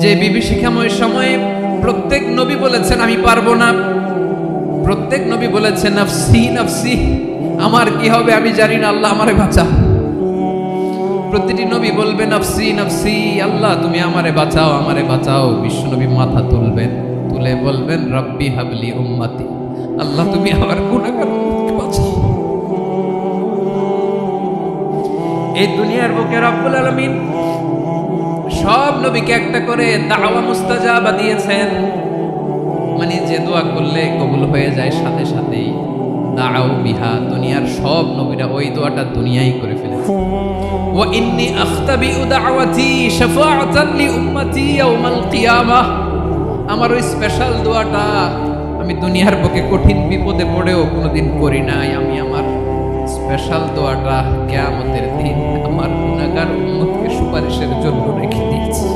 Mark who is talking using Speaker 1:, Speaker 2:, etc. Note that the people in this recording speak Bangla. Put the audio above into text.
Speaker 1: যে বিভীষিকাময় সময়ে প্রত্যেক নবী বলেছেন আমি পারবো না, প্রত্যেক নবী বলেছেন নফসি নফসি, আমার কি হবে আমি জানি না, আল্লাহ আমারে বাঁচাও। প্রতিটি নবী বলবে নফসি নফসি, আল্লাহ তুমি আমারে বাঁচাও আমারে বাঁচাও। বিশ্ব নবী মাথা তুলবেন, তুলে বলবেন রব্বি হাবলি উম্মতি, আল্লাহ তুমি আমার গুনাহগার উম্মতকে বাঁচাও। এই দুনিয়ার বুকে রব্বুল আলামিন সব নবীকে একটা করে দাওয়া মুস্তাজাবা দিয়েছেন, মানে যে দোয়া করলে কবুল হয়ে যায় সাথে সাথেই। দাও বিহা, দুনিয়ার সব নবীরা ওই দোয়াটা দুনিয়ায় করে ফেলেছে। ওয়া ইন্নী আখতাবিউ দাওয়াতি শাফাআতান লি উম্মতি ইয়াউমাল কিয়ামাহ, আমার ওই স্পেশাল দোয়াটা আমি দুনিয়ার বুকে কঠিন বিপদে পড়েও কোনোদিন করি নাই। আমি আমার স্পেশাল দোয়াটা কিয়ামতের দিন আমার গুনাহগার উম্মতকে সুপারিশের জন্য রেখে দিয়েছি।